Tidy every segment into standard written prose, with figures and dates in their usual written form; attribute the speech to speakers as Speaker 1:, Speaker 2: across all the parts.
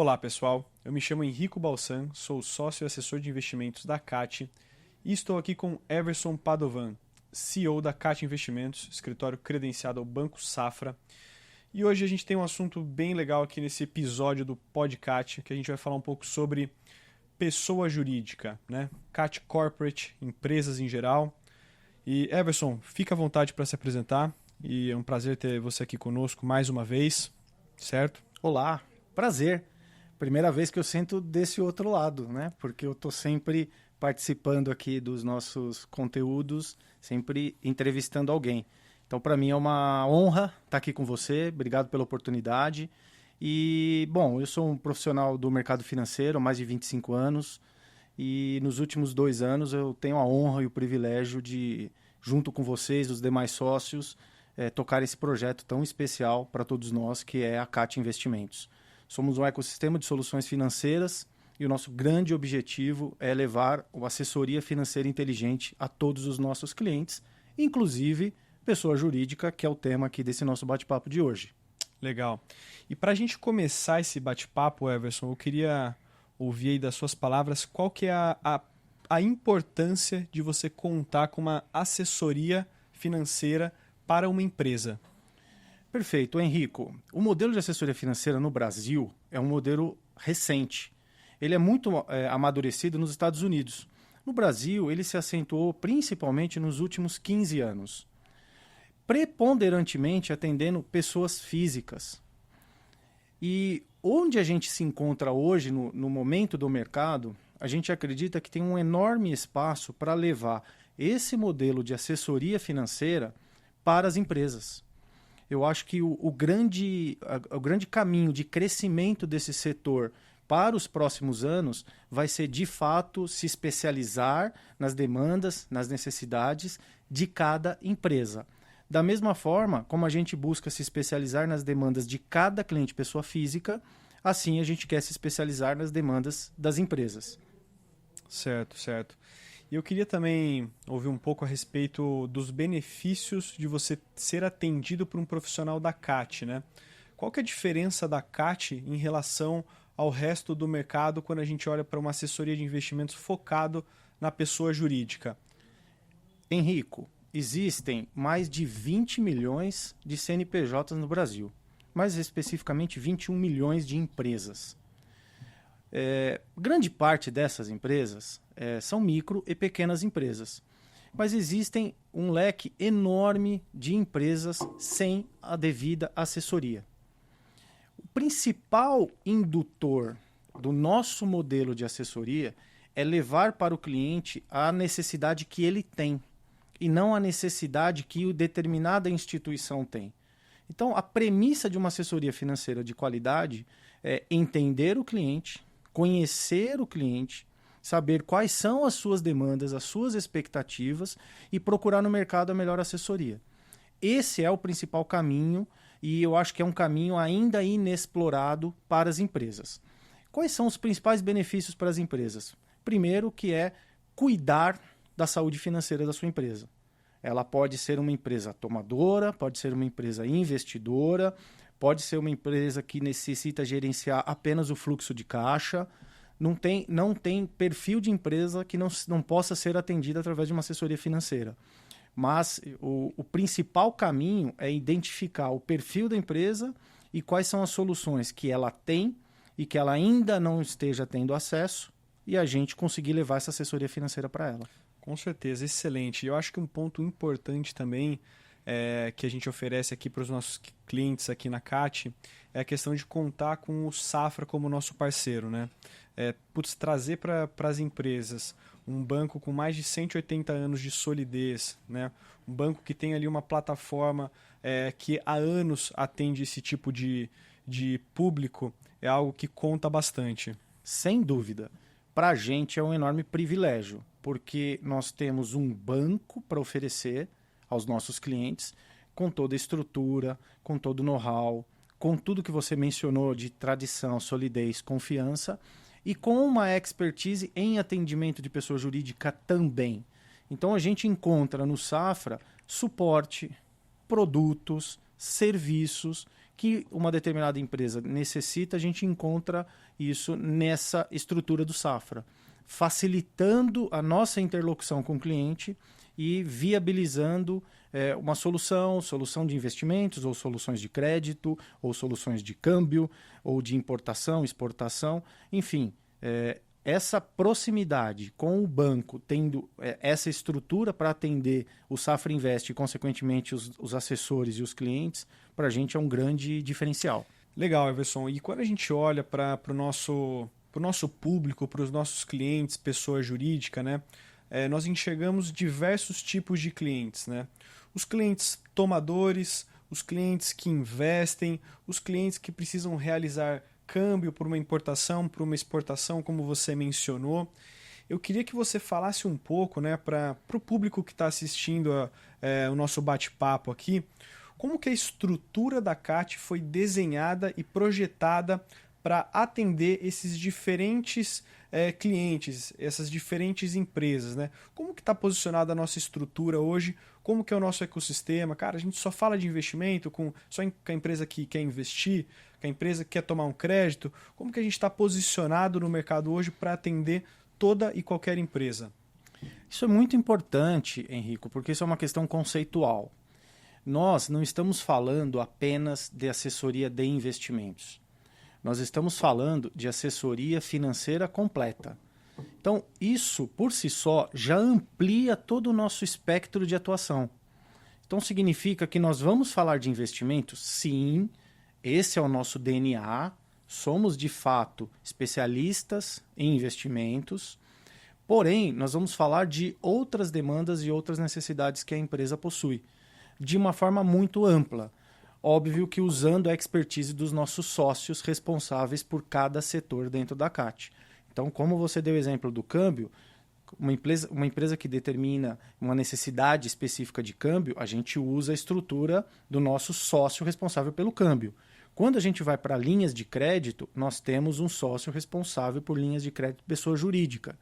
Speaker 1: Olá pessoal, eu me chamo Henrico Balsan, sou sócio e assessor de investimentos da CAT e estou aqui com Everson Padovan, CEO da CAT Investimentos, escritório credenciado ao Banco Safra. E hoje a gente tem um assunto bem legal aqui nesse episódio do PodCat, que a gente vai falar um pouco sobre pessoa jurídica, né? CAT Corporate, empresas em geral. E Everson, fica à vontade para se apresentar e é um prazer ter você aqui conosco mais uma vez, certo?
Speaker 2: Olá, prazer. Primeira vez que eu sento desse outro lado, né? Porque eu estou sempre participando aqui dos nossos conteúdos, sempre entrevistando alguém. Então, para mim é uma honra estar aqui com você. Obrigado pela oportunidade. E, bom, eu sou um profissional do mercado financeiro há mais de 25 anos. E nos últimos 2 anos eu tenho a honra e o privilégio de, junto com vocês, os demais sócios, tocar esse projeto tão especial para todos nós, que é a CAT Investimentos. Somos um ecossistema de soluções financeiras e o nosso grande objetivo é levar a assessoria financeira inteligente a todos os nossos clientes, inclusive pessoa jurídica, que é o tema aqui desse nosso bate-papo de hoje.
Speaker 1: Legal. E para a gente começar esse bate-papo, Everson, eu queria ouvir aí das suas palavras qual que é a importância de você contar com uma assessoria financeira para uma empresa.
Speaker 2: Perfeito, Henrico. O modelo de assessoria financeira no Brasil é um modelo recente. Ele é muito amadurecido nos Estados Unidos. No Brasil, ele se acentuou principalmente nos últimos 15 anos, preponderantemente atendendo pessoas físicas. E onde a gente se encontra hoje, no momento do mercado, a gente acredita que tem um enorme espaço para levar esse modelo de assessoria financeira para as empresas. Eu acho que o grande caminho de crescimento desse setor para os próximos anos vai ser, de fato, se especializar nas demandas, nas necessidades de cada empresa. Da mesma forma como a gente busca se especializar nas demandas de cada cliente pessoa física, assim a gente quer se especializar nas demandas das empresas.
Speaker 1: Certo, certo. E eu queria também ouvir um pouco a respeito dos benefícios de você ser atendido por um profissional da CAT, né? Qual que é a diferença da CAT em relação ao resto do mercado quando a gente olha para uma assessoria de investimentos focado na pessoa jurídica?
Speaker 2: Henrico, existem mais de 20 milhões de CNPJs no Brasil, mais especificamente 21 milhões de empresas. Grande parte dessas empresas são micro e pequenas empresas, mas existem um leque enorme de empresas sem a devida assessoria. O principal indutor do nosso modelo de assessoria é levar para o cliente a necessidade que ele tem e não a necessidade que determinada instituição tem. Então, a premissa de uma assessoria financeira de qualidade é entender o cliente, conhecer o cliente, saber quais são as suas demandas, as suas expectativas e procurar no mercado a melhor assessoria. Esse é o principal caminho e eu acho que é um caminho ainda inexplorado para as empresas. Quais são os principais benefícios para as empresas? Primeiro, que é cuidar da saúde financeira da sua empresa. Ela pode ser uma empresa tomadora, pode ser uma empresa investidora, pode ser uma empresa que necessita gerenciar apenas o fluxo de caixa. Não tem perfil de empresa que não possa ser atendida através de uma assessoria financeira. Mas o principal caminho é identificar o perfil da empresa e quais são as soluções que ela tem e que ela ainda não esteja tendo acesso e a gente conseguir levar essa assessoria financeira para ela.
Speaker 1: Com certeza, excelente. Eu acho que um ponto importante também que a gente oferece aqui para os nossos clientes aqui na CAT é a questão de contar com o Safra como nosso parceiro, né? Trazer para as empresas um banco com mais de 180 anos de solidez, né? Um banco que tem ali uma plataforma que há anos atende esse tipo de público, é algo que conta bastante.
Speaker 2: Sem dúvida. Para a gente é um enorme privilégio, porque nós temos um banco para oferecer aos nossos clientes com toda a estrutura, com todo o know-how, com tudo que você mencionou de tradição, solidez, confiança e com uma expertise em atendimento de pessoa jurídica também. Então a gente encontra no Safra suporte, produtos, serviços que uma determinada empresa necessita, a gente encontra isso nessa estrutura do Safra, facilitando a nossa interlocução com o cliente e viabilizando uma solução de investimentos, ou soluções de crédito, ou soluções de câmbio, ou de importação, exportação, enfim, essa proximidade com o banco, tendo essa estrutura para atender o Safra Invest e, consequentemente, os assessores e os clientes, para a gente é um grande diferencial.
Speaker 1: Legal, Everson. E quando a gente olha para o nosso público, para os nossos clientes, pessoa jurídica, né, nós enxergamos diversos tipos de clientes, né? Os clientes tomadores, os clientes que investem, os clientes que precisam realizar câmbio por uma importação, por uma exportação, como você mencionou. Eu queria que você falasse um pouco, né, para o público que está assistindo o nosso bate-papo aqui, como que a estrutura da CAT foi desenhada e projetada para atender esses diferentes clientes, essas diferentes empresas, né? Como que está posicionada a nossa estrutura hoje? Como que é o nosso ecossistema? Cara, a gente só fala de investimento com a empresa que quer investir, com a empresa que quer tomar um crédito. Como que a gente está posicionado no mercado hoje para atender toda e qualquer empresa?
Speaker 2: Isso é muito importante, Henrico, porque isso é uma questão conceitual. Nós não estamos falando apenas de assessoria de investimentos. Nós estamos falando de assessoria financeira completa. Então, isso, por si só, já amplia todo o nosso espectro de atuação. Então, significa que nós vamos falar de investimentos? Sim, esse é o nosso DNA. Somos, de fato, especialistas em investimentos. Porém, nós vamos falar de outras demandas e outras necessidades que a empresa possui, de uma forma muito ampla. Óbvio que usando a expertise dos nossos sócios responsáveis por cada setor dentro da CAT. Então, como você deu o exemplo do câmbio, uma empresa que determina uma necessidade específica de câmbio, a gente usa a estrutura do nosso sócio responsável pelo câmbio. Quando a gente vai para linhas de crédito, nós temos um sócio responsável por linhas de crédito pessoa jurídica.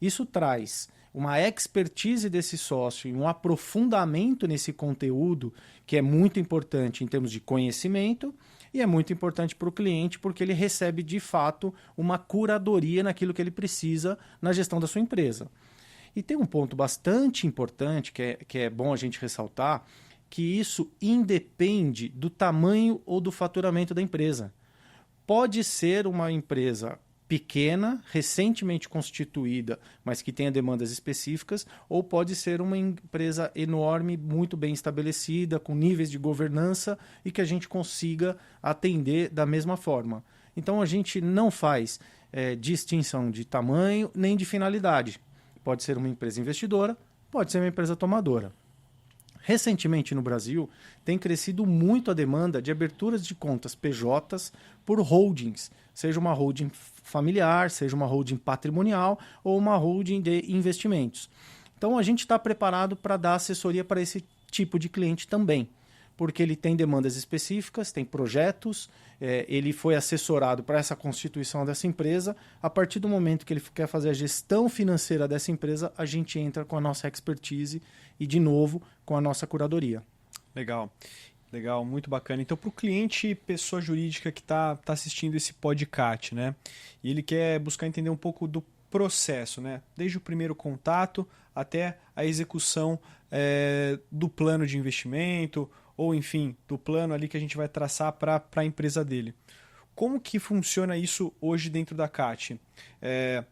Speaker 2: Isso traz uma expertise desse sócio e um aprofundamento nesse conteúdo que é muito importante em termos de conhecimento e é muito importante para o cliente porque ele recebe, de fato, uma curadoria naquilo que ele precisa na gestão da sua empresa. E tem um ponto bastante importante que é bom a gente ressaltar, que isso independe do tamanho ou do faturamento da empresa. Pode ser uma empresa pequena, recentemente constituída, mas que tenha demandas específicas, ou pode ser uma empresa enorme, muito bem estabelecida, com níveis de governança e que a gente consiga atender da mesma forma. Então, a gente não faz distinção de tamanho nem de finalidade. Pode ser uma empresa investidora, pode ser uma empresa tomadora. Recentemente, no Brasil, tem crescido muito a demanda de aberturas de contas PJs por holdings, seja uma holding familiar, seja uma holding patrimonial ou uma holding de investimentos. Então, a gente está preparado para dar assessoria para esse tipo de cliente também, porque ele tem demandas específicas, tem projetos, ele foi assessorado para essa constituição dessa empresa. A partir do momento que ele quer fazer a gestão financeira dessa empresa, a gente entra com a nossa expertise e, de novo, com a nossa curadoria.
Speaker 1: Legal, legal, muito bacana. Então, para o cliente, pessoa jurídica que está assistindo esse podcast, né? E ele quer buscar entender um pouco do processo, né? Desde o primeiro contato até a execução do plano de investimento, ou enfim, do plano ali que a gente vai traçar para a empresa dele. Como que funciona isso hoje dentro da CAT? É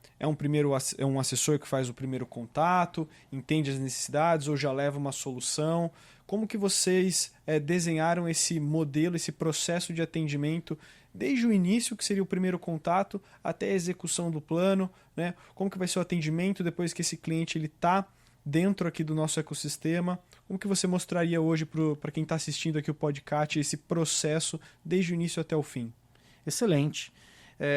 Speaker 1: um assessor que faz o primeiro contato, entende as necessidades ou já leva uma solução? Como que vocês desenharam esse modelo, esse processo de atendimento desde o início, que seria o primeiro contato, até a execução do plano, né? Como que vai ser o atendimento depois que esse cliente está dentro aqui do nosso ecossistema? Como que você mostraria hoje para quem está assistindo aqui o podcast esse processo desde o início até o fim?
Speaker 2: Excelente.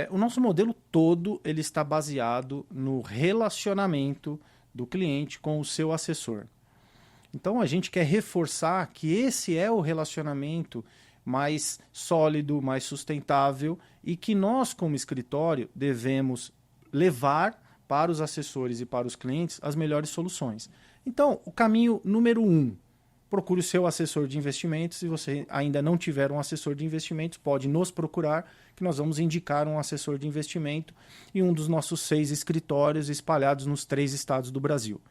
Speaker 2: O nosso modelo todo ele está baseado no relacionamento do cliente com o seu assessor. Então, a gente quer reforçar que esse é o relacionamento mais sólido, mais sustentável e que nós, como escritório, devemos levar para os assessores e para os clientes as melhores soluções. Então, o caminho número 1 procure o seu assessor de investimentos. Se você ainda não tiver um assessor de investimentos, pode nos procurar, que nós vamos indicar um assessor de investimento em um dos nossos 6 escritórios espalhados nos 3 estados do Brasil.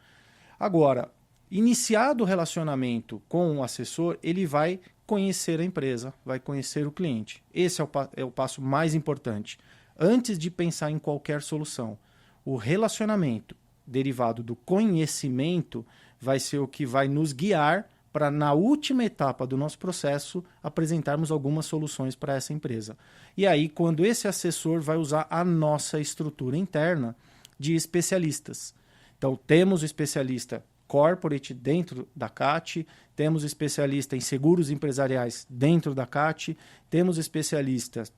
Speaker 2: Agora, iniciado o relacionamento com o assessor, ele vai conhecer a empresa, vai conhecer o cliente. Esse é o passo mais importante. Antes de pensar em qualquer solução, o relacionamento derivado do conhecimento vai ser o que vai nos guiar para, na última etapa do nosso processo, apresentarmos algumas soluções para essa empresa. E aí, quando esse assessor vai usar a nossa estrutura interna de especialistas. Então, temos o especialista corporate dentro da CAT, temos especialista em seguros empresariais dentro da CAT, temos especialistas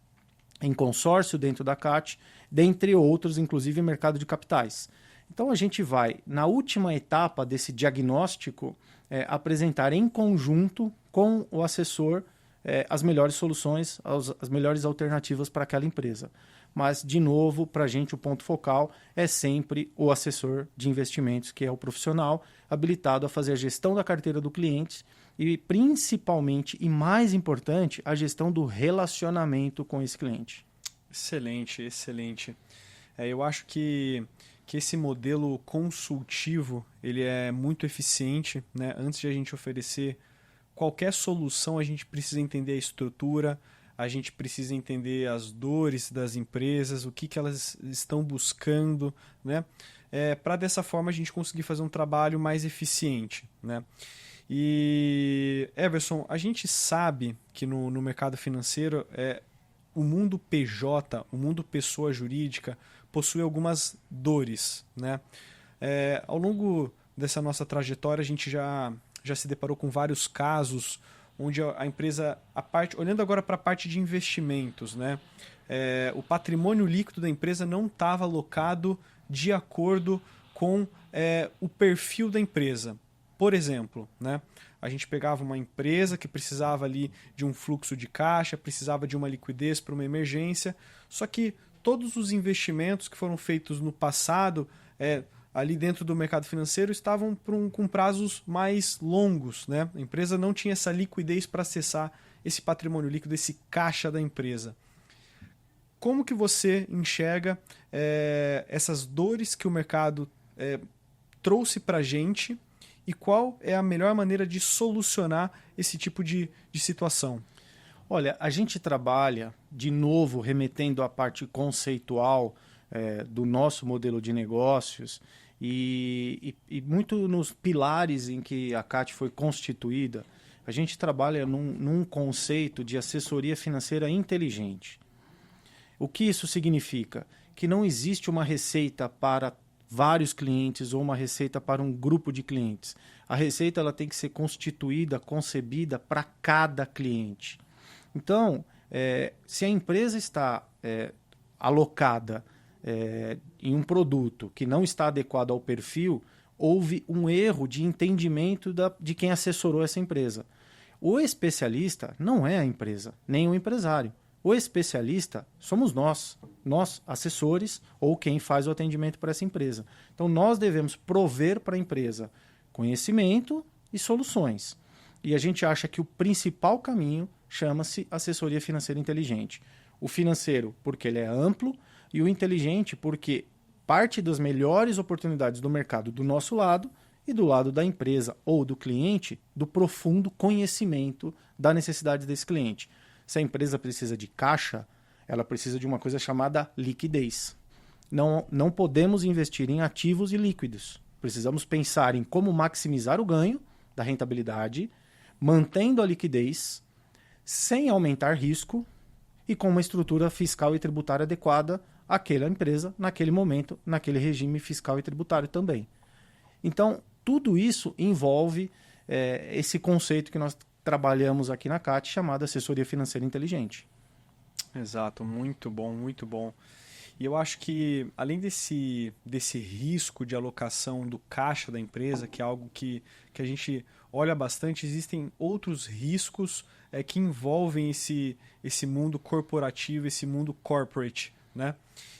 Speaker 2: em consórcio dentro da CAT, dentre outros, inclusive mercado de capitais. Então a gente vai, na última etapa desse diagnóstico, apresentar em conjunto com o assessor as melhores soluções, as melhores alternativas para aquela empresa. Mas, de novo, para a gente o ponto focal é sempre o assessor de investimentos, que é o profissional habilitado a fazer a gestão da carteira do cliente e, principalmente, e mais importante, a gestão do relacionamento com esse cliente.
Speaker 1: Excelente, excelente. Eu acho que esse modelo consultivo ele é muito eficiente, né? Antes de a gente oferecer qualquer solução, a gente precisa entender a estrutura, a gente precisa entender as dores das empresas, o que elas estão buscando, né? Para dessa forma a gente conseguir fazer um trabalho mais eficiente, né? E, Everson, a gente sabe que no mercado financeiro o mundo PJ, o mundo pessoa jurídica, possui algumas dores, né? Ao longo dessa nossa trajetória, a gente já se deparou com vários casos onde a empresa, olhando agora para a parte de investimentos, né? O patrimônio líquido da empresa não estava alocado de acordo com o perfil da empresa. Por exemplo, né? A gente pegava uma empresa que precisava ali de um fluxo de caixa, precisava de uma liquidez para uma emergência, só que todos os investimentos que foram feitos no passado, ali dentro do mercado financeiro, estavam com prazos mais longos, né? A empresa não tinha essa liquidez para acessar esse patrimônio líquido, esse caixa da empresa. Como que você enxerga essas dores que o mercado trouxe para a gente e qual é a melhor maneira de solucionar esse tipo de situação?
Speaker 2: Olha, a gente trabalha, de novo, remetendo à parte conceitual do nosso modelo de negócios e muito nos pilares em que a CAT foi constituída, a gente trabalha num conceito de assessoria financeira inteligente. O que isso significa? Que não existe uma receita para vários clientes ou uma receita para um grupo de clientes. A receita ela tem que ser constituída, concebida para cada cliente. Então, se a empresa está alocada em um produto que não está adequado ao perfil, houve um erro de entendimento de quem assessorou essa empresa. O especialista não é a empresa, nem o empresário. O especialista somos nós assessores ou quem faz o atendimento para essa empresa. Então, nós devemos prover para a empresa conhecimento e soluções. E a gente acha que o principal caminho chama-se assessoria financeira inteligente. O financeiro, porque ele é amplo, e o inteligente, porque parte das melhores oportunidades do mercado do nosso lado e do lado da empresa ou do cliente, do profundo conhecimento da necessidade desse cliente. Se a empresa precisa de caixa, ela precisa de uma coisa chamada liquidez. Não podemos investir em ativos ilíquidos. Precisamos pensar em como maximizar o ganho da rentabilidade, mantendo a liquidez, sem aumentar risco e com uma estrutura fiscal e tributária adequada àquela empresa, naquele momento, naquele regime fiscal e tributário também. Então, tudo isso envolve esse conceito que nós trabalhamos aqui na CAT, chamado assessoria financeira inteligente.
Speaker 1: Exato, muito bom, muito bom. E eu acho que, além desse risco de alocação do caixa da empresa, que é algo que a gente olha bastante, existem outros riscos que envolvem esse mundo corporativo, esse mundo corporate, né?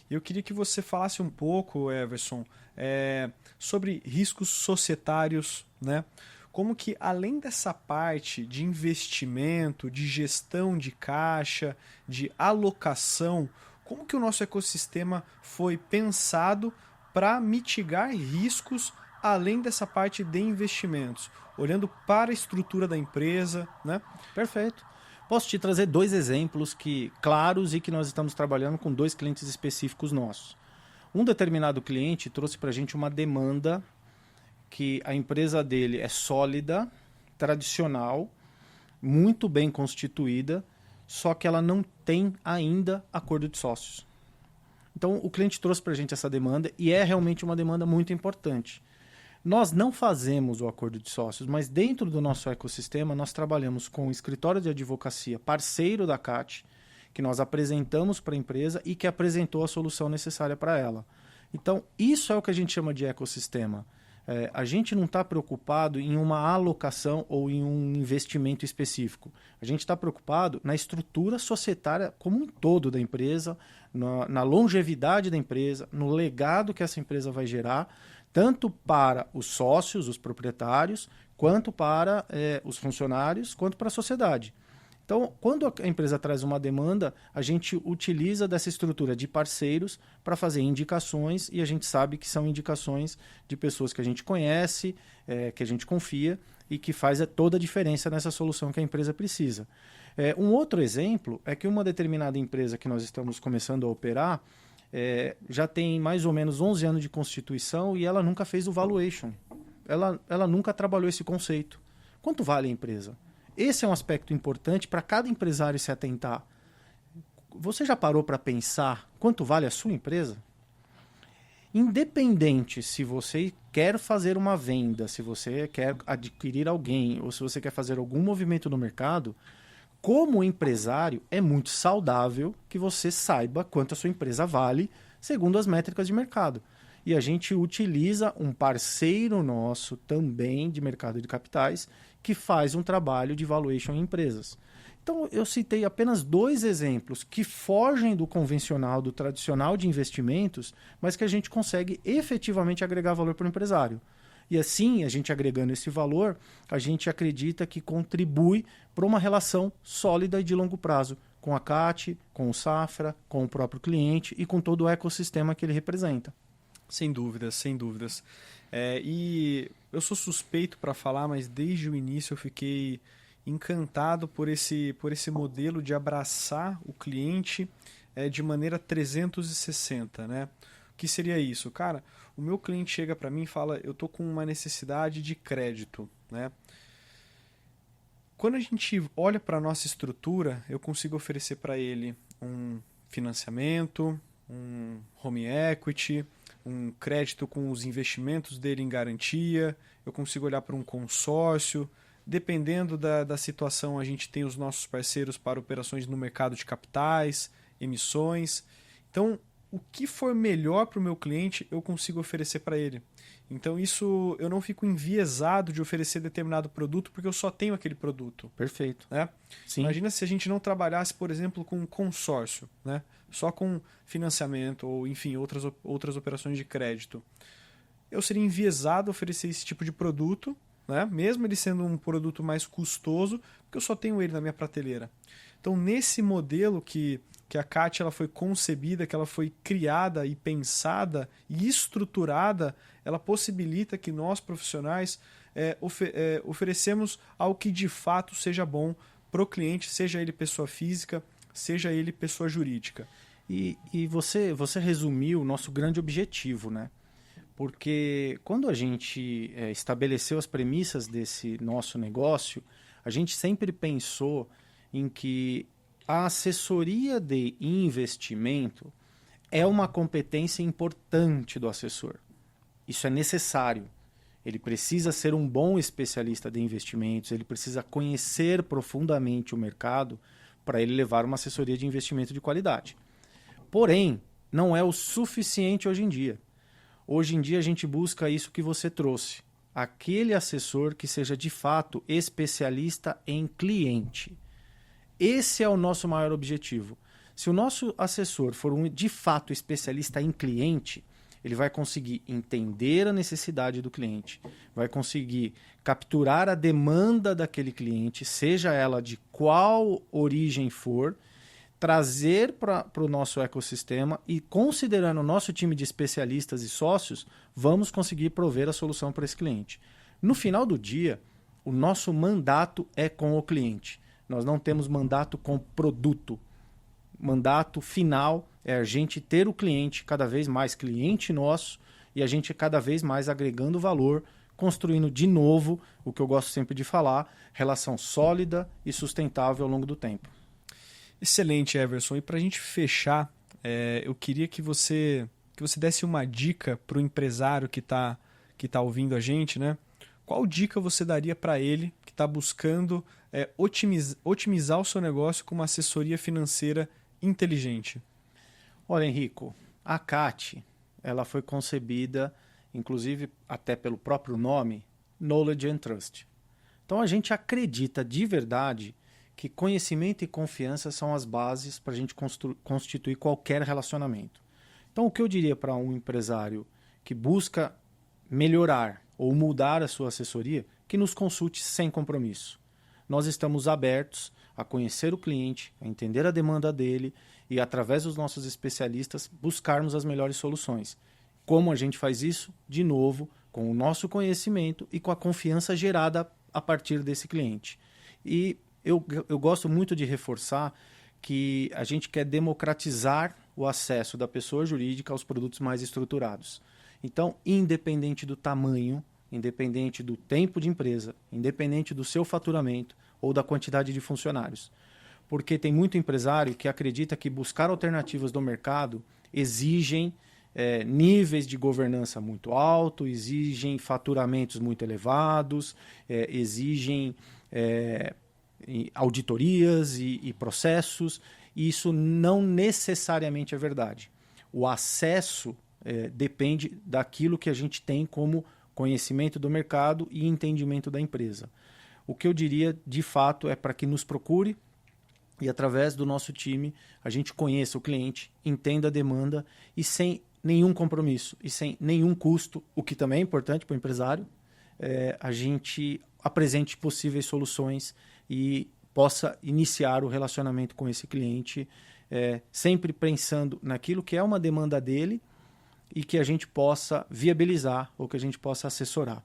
Speaker 1: Eu queria que você falasse um pouco, Everson, sobre riscos societários, né? como que além dessa parte de investimento, de gestão de caixa, de alocação, como que o nosso ecossistema foi pensado para mitigar riscos além dessa parte de investimentos, olhando para a estrutura da empresa, né?
Speaker 2: Perfeito. Posso te trazer 2 exemplos claros e que nós estamos trabalhando com 2 clientes específicos nossos. Um determinado cliente trouxe para a gente uma demanda que a empresa dele é sólida, tradicional, muito bem constituída, só que ela não tem ainda acordo de sócios. Então, o cliente trouxe para a gente essa demanda e é realmente uma demanda muito importante. Nós não fazemos o acordo de sócios, mas dentro do nosso ecossistema nós trabalhamos com o escritório de advocacia parceiro da CAT, que nós apresentamos para a empresa e que apresentou a solução necessária para ela. Então, isso é o que a gente chama de ecossistema. A gente não está preocupado em uma alocação ou em um investimento específico. A gente está preocupado na estrutura societária como um todo da empresa, na longevidade da empresa, no legado que essa empresa vai gerar, tanto para os sócios, os proprietários, quanto para os funcionários, quanto para a sociedade. Então, quando a empresa traz uma demanda, a gente utiliza dessa estrutura de parceiros para fazer indicações e a gente sabe que são indicações de pessoas que a gente conhece, que a gente confia e que faz toda a diferença nessa solução que a empresa precisa. Um outro exemplo é que uma determinada empresa que nós estamos começando a operar já tem mais ou menos 11 anos de constituição e ela nunca fez o valuation. Ela nunca trabalhou esse conceito. Quanto vale a empresa? Esse é um aspecto importante para cada empresário se atentar. Você já parou para pensar quanto vale a sua empresa? Independente se você quer fazer uma venda, se você quer adquirir alguém ou se você quer fazer algum movimento no mercado, como empresário é muito saudável que você saiba quanto a sua empresa vale segundo as métricas de mercado. E a gente utiliza um parceiro nosso também de mercado de capitais que faz um trabalho de valuation em empresas. Então, eu citei apenas 2 exemplos que fogem do convencional, do tradicional de investimentos, mas que a gente consegue efetivamente agregar valor para o empresário. E assim, a gente agregando esse valor, a gente acredita que contribui para uma relação sólida e de longo prazo com a CAT, com o Safra, com o próprio cliente e com todo o ecossistema que ele representa.
Speaker 1: Sem dúvidas, sem dúvidas. E eu sou suspeito para falar, mas desde o início eu fiquei encantado por esse modelo de abraçar o cliente de maneira 360, né? O que seria isso? Cara, o meu cliente chega para mim e fala, eu tô com uma necessidade de crédito, né? Quando a gente olha para a nossa estrutura, eu consigo oferecer para ele um financiamento, um home equity, um crédito com os investimentos dele em garantia, eu consigo olhar para um consórcio. Dependendo da situação, a gente tem os nossos parceiros para operações no mercado de capitais, emissões. Então, o que for melhor para o meu cliente, eu consigo oferecer para ele. Então, isso eu não fico enviesado de oferecer determinado produto porque eu só tenho aquele produto.
Speaker 2: Perfeito.
Speaker 1: Né?
Speaker 2: Sim.
Speaker 1: Imagina se a gente não trabalhasse, por exemplo, com consórcio, né? Só com financiamento ou, enfim, outras operações de crédito. Eu seria enviesado a oferecer esse tipo de produto, né? Mesmo ele sendo um produto mais custoso, porque eu só tenho ele na minha prateleira. Então, nesse modelo que a CAT ela foi concebida, que ela foi criada e pensada e estruturada, ela possibilita que nós, profissionais, oferecemos algo que de fato seja bom para o cliente, seja ele pessoa física, seja ele pessoa jurídica.
Speaker 2: E você resumiu o nosso grande objetivo, né? Porque quando a gente estabeleceu as premissas desse nosso negócio, a gente sempre pensou em que a assessoria de investimento é uma competência importante do assessor. Isso é necessário. Ele precisa ser um bom especialista de investimentos, ele precisa conhecer profundamente o mercado para ele levar uma assessoria de investimento de qualidade. Porém, não é o suficiente hoje em dia. Hoje em dia a gente busca isso que você trouxe. Aquele assessor que seja de fato especialista em cliente. Esse é o nosso maior objetivo. Se o nosso assessor for de fato especialista em cliente, ele vai conseguir entender a necessidade do cliente, vai conseguir capturar a demanda daquele cliente, seja ela de qual origem for, trazer para o nosso ecossistema e, considerando o nosso time de especialistas e sócios, vamos conseguir prover a solução para esse cliente. No final do dia, o nosso mandato é com o cliente. Nós não temos mandato com produto. Mandato final é a gente ter o cliente cada vez mais cliente nosso e a gente cada vez mais agregando valor, construindo de novo, o que eu gosto sempre de falar, relação sólida e sustentável ao longo do tempo.
Speaker 1: Excelente, Everson. E para a gente fechar, eu queria que você desse uma dica para o empresário que tá ouvindo a gente, né? Qual dica você daria para ele que está buscando otimizar o seu negócio com uma assessoria financeira inteligente?
Speaker 2: Olha, Henrico, a CAT ela foi concebida, inclusive até pelo próprio nome, Knowledge and Trust. Então a gente acredita de verdade que conhecimento e confiança são as bases para a gente constituir qualquer relacionamento. Então o que eu diria para um empresário que busca melhorar ou mudar a sua assessoria, que nos consulte sem compromisso. Nós estamos abertos a conhecer o cliente, a entender a demanda dele e, através dos nossos especialistas, buscarmos as melhores soluções. Como a gente faz isso? De novo, com o nosso conhecimento e com a confiança gerada a partir desse cliente. E eu gosto muito de reforçar que a gente quer democratizar o acesso da pessoa jurídica aos produtos mais estruturados. Então, independente do tamanho, independente do tempo de empresa, independente do seu faturamento ou da quantidade de funcionários. Porque tem muito empresário que acredita que buscar alternativas do mercado exigem níveis de governança muito altos, exigem faturamentos muito elevados, exigem auditorias e processos, e isso não necessariamente é verdade. O acesso depende daquilo que a gente tem como conhecimento do mercado e entendimento da empresa. O que eu diria, de fato, é para que nos procure e, através do nosso time, a gente conheça o cliente, entenda a demanda e sem nenhum compromisso e sem nenhum custo, o que também é importante para o empresário, a gente apresente possíveis soluções e possa iniciar o relacionamento com esse cliente, sempre pensando naquilo que é uma demanda dele e que a gente possa viabilizar ou que a gente possa assessorar.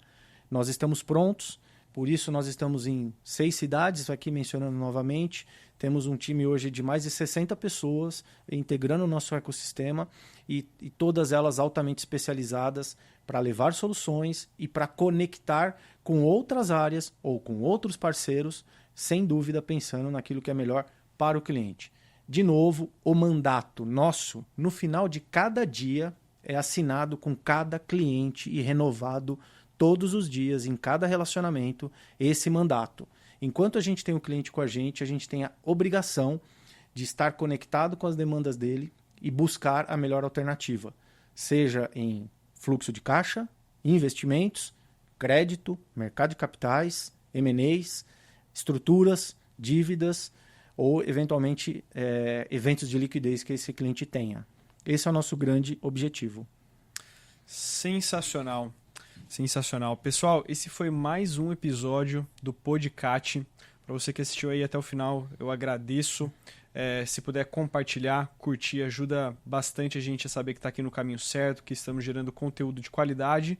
Speaker 2: Nós estamos prontos, por isso nós estamos em 6 cidades, aqui mencionando novamente, temos um time hoje de mais de 60 pessoas integrando o nosso ecossistema e todas elas altamente especializadas para levar soluções e para conectar com outras áreas ou com outros parceiros, sem dúvida pensando naquilo que é melhor para o cliente. De novo, o mandato nosso, no final de cada dia, é assinado com cada cliente e renovado todos os dias, em cada relacionamento, esse mandato. Enquanto a gente tem o cliente com a gente tem a obrigação de estar conectado com as demandas dele e buscar a melhor alternativa, seja em fluxo de caixa, investimentos, crédito, mercado de capitais, M&As, estruturas, dívidas ou, eventualmente, eventos de liquidez que esse cliente tenha. Esse é o nosso grande objetivo.
Speaker 1: Sensacional. Sensacional. Pessoal, esse foi mais um episódio do Podcast. Para você que assistiu aí até o final, eu agradeço. Se puder compartilhar, curtir, ajuda bastante a gente a saber que está aqui no caminho certo, que estamos gerando conteúdo de qualidade.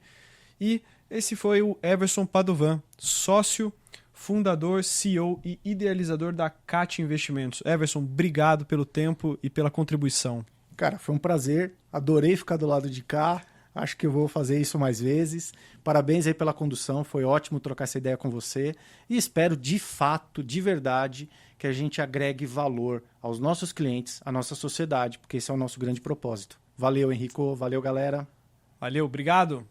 Speaker 1: E esse foi o Everson Padovan, sócio, fundador, CEO e idealizador da CAT Investimentos. Everson, obrigado pelo tempo e pela contribuição.
Speaker 2: Cara, foi um prazer. Adorei ficar do lado de cá. Acho que eu vou fazer isso mais vezes. Parabéns aí pela condução. Foi ótimo trocar essa ideia com você. E espero, de fato, de verdade, que a gente agregue valor aos nossos clientes, à nossa sociedade, porque esse é o nosso grande propósito. Valeu, Henrico. Valeu, galera.
Speaker 1: Valeu, obrigado.